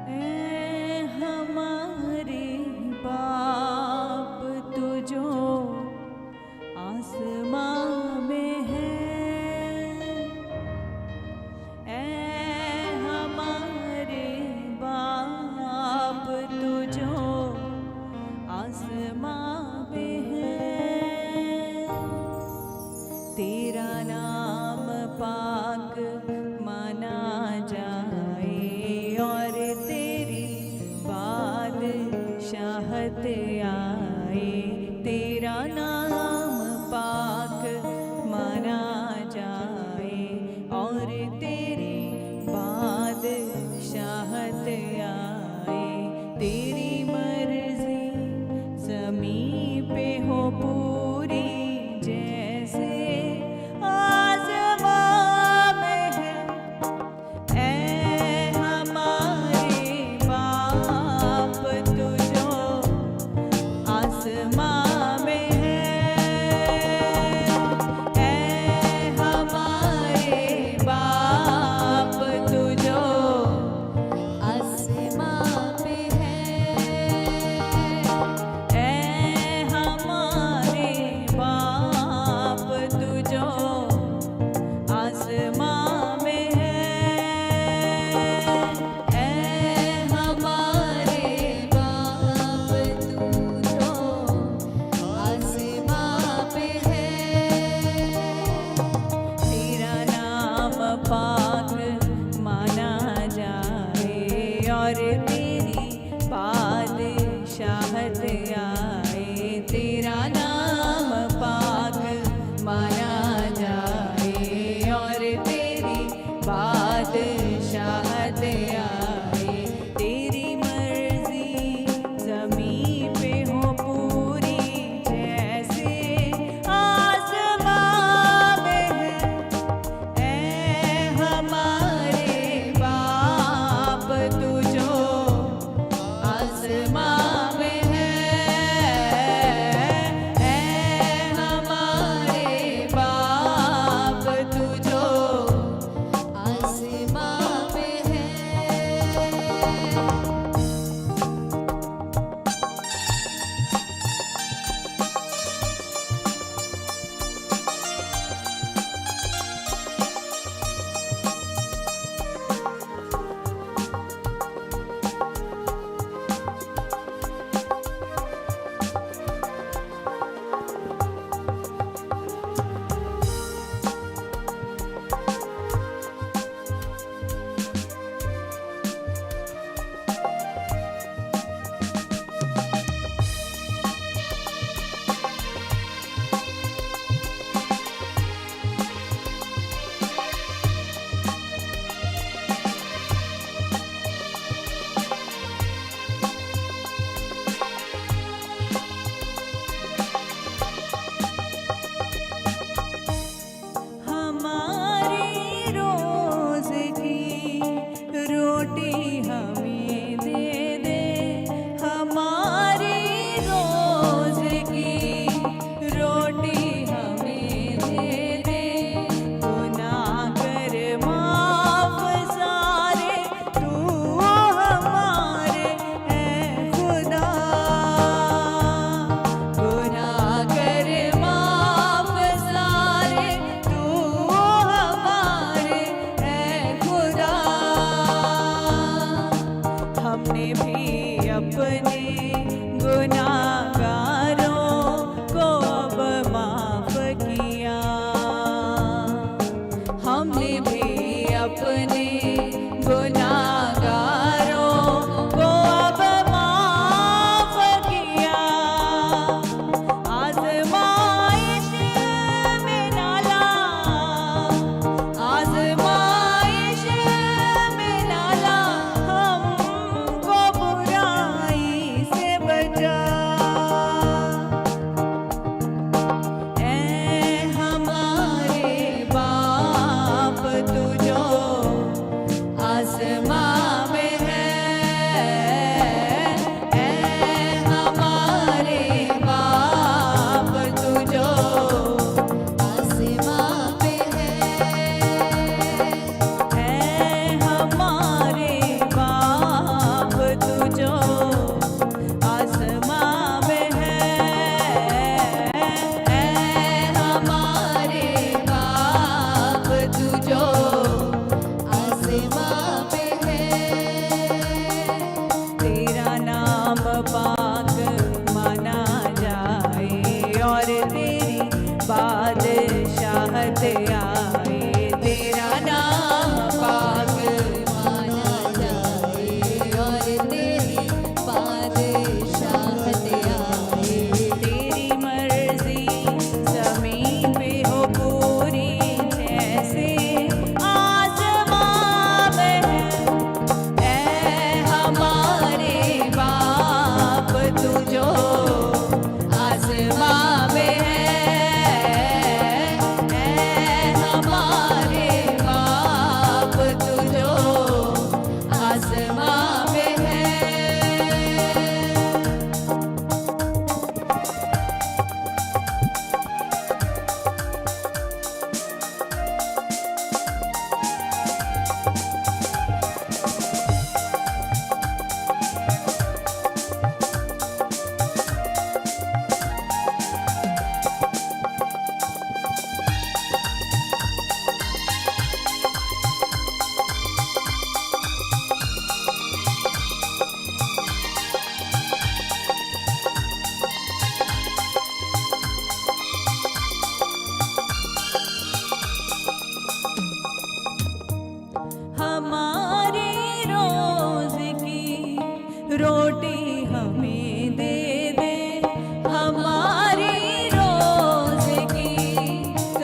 ऐ हमारे बाप तू जो आसमां में है, ऐ हमारे बाप तू जो आसमां में है। तेरा नाम पाक माना जाए और तेरी बादशाहत आए। तेरा नाम पाक माना जाए और तेरी बादशाहत आए। तेरी मर्जी ज़मीं पे हो पूरी जैसे आसमां में है। ऐ हमारे बाप तू जो आसमां में है, ऐ हमारे बाप तू जो आसमां में है, ऐ हमारे बाप तू जो आसमां में है, ऐ हमारे बाप तू जो आसमां में है। तेरा नाम पाक माना जाए और तेरी बादशाहत आए। तेरा नाम पाक माना जाए और तेरी बादशाहत आए। तेरी मर्जी ज़मीं पे हो पूरी जैसे आसमां में है। ऐ हमारे बाप तू जो आसमां में है, ऐ हमारे बाप तू जो आसमां में है। हमारी रोज़ की रोटी हमें दे दे, हमारी रोज़ की रोटी हमें दे दे। गुनाह कर माफ़ सारे तू हमारे है खुदा। गुनाह कर माफ़ सारे तू हमारे है खुदा। हमने भी अपने गुनाहगारों को अब माफ़ किया। हमने भी अपने गुनाहगारों को अब माफ़ किया। आज़माइश में ना ला, आज़माइश में ना ला, हमको बुराई से बचा। रोटी हमें दे दे हमारी रोज की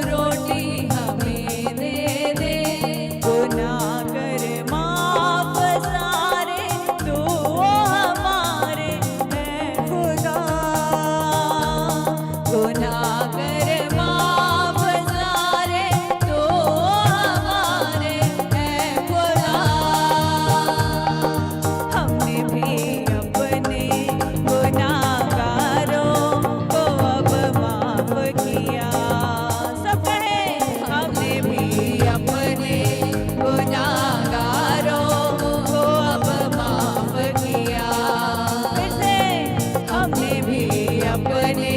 रोटी हमें दे दे गुनाह कर माफ सारे तू हमारे है खुदा गुनाह कर माफ सारे तू हमारे है खुदा हमने भी अपने गुनाहगारों को अब माफ किया सब कहे हमने भी अपने गुनाहगारों को अब माफ किया फिर से हमने भी अपने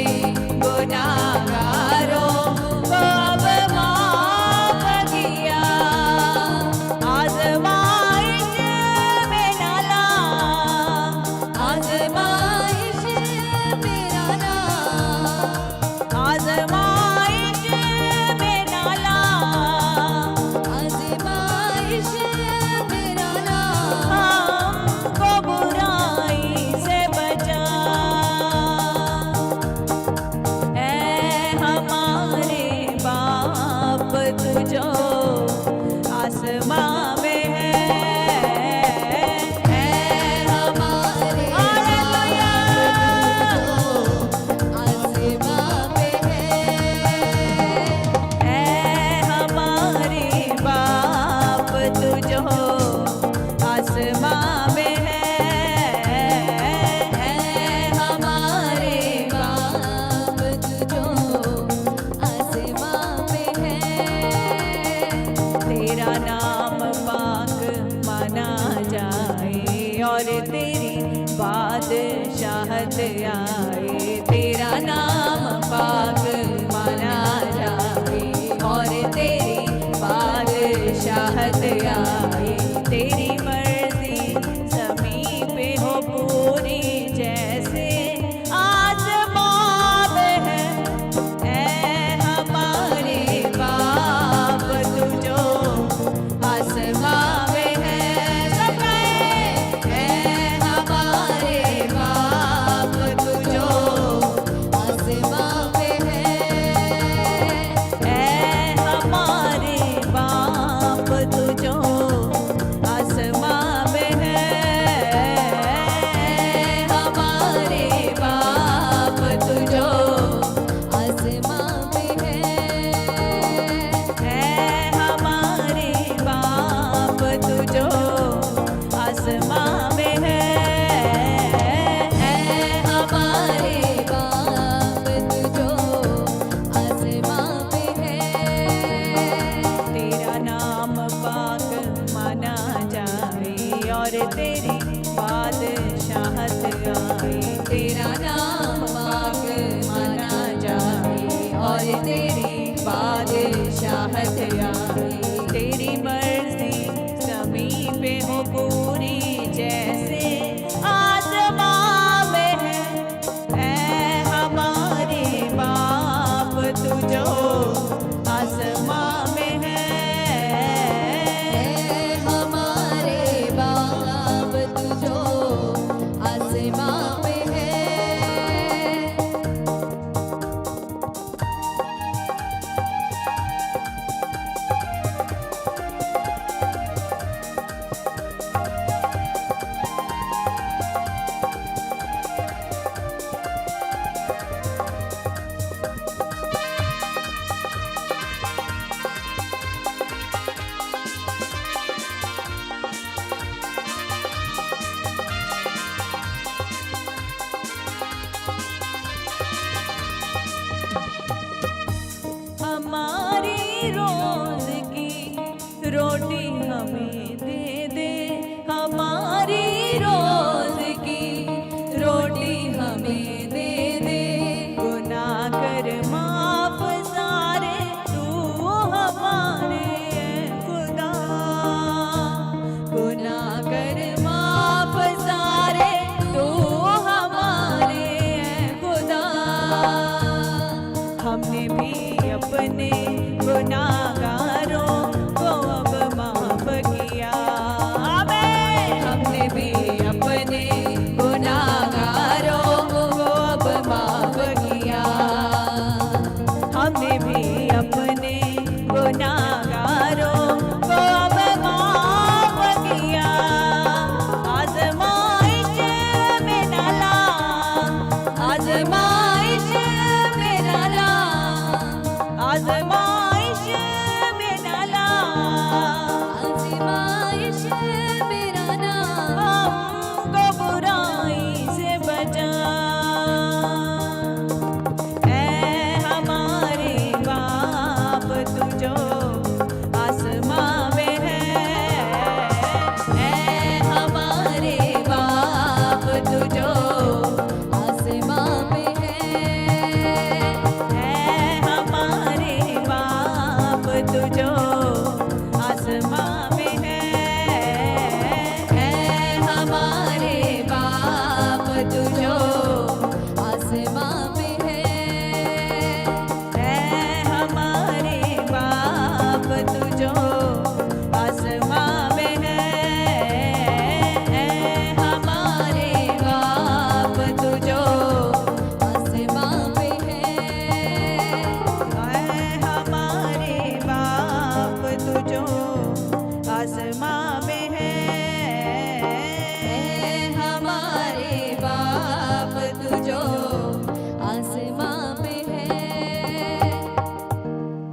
गुनाहगारों को अब माफ किया आज़माइश में न ला आज़माइश में न ला आज़माइश में न ला आज़माइश में न ला हमको बुराई से बचा ऐ हमारे बाप तू जो आसमां में है ऐ हमारे हालेलुया आसमां में है ऐ हमारे बाप तू जो आसमां में है ऐ हमारे बाप तू जो आसमां में है तेरा नाम पाक माना जाए और तेरी बादशाहत आए तेरा नाम पाक माना जाए और तेरी बादशाहत आए तेरी मर्जी ज़मीं पे हो पूरी जैसे आसमां में है ऐ हमारे बाप तू जो आसमां में है सब कहे ऐ हमारे बाप तू जो आसमां में है ऐ हमारे बाप तू जो आसमां में है हमारे बाप तू जो आसमां में है हमारे बाप तू जो आसमां में है हमारे बाप तू जो आसमां में है तेरा नाम पाक माना जाए और तेरी बादशाहत आए तेरा नाम पाक माना जाए और तेरी बादशाहत आए तेरी मर्जी ज़मीं पे हो पूरी जैसे आसमां में है ऐ हमारे बाप तू जो आसमां में है हमारे बाप तू जो आसमां में है हमारी रोज की रोटी हमें दे दे हमारी रोज की रोटी हमें दे दे गुनाह कर माफ सारे तू हमारे है खुदा गुनाह कर माफ सारे तू हमारे है खुदा हमने भी अपने गुनाहगारों को अब माफ हमारे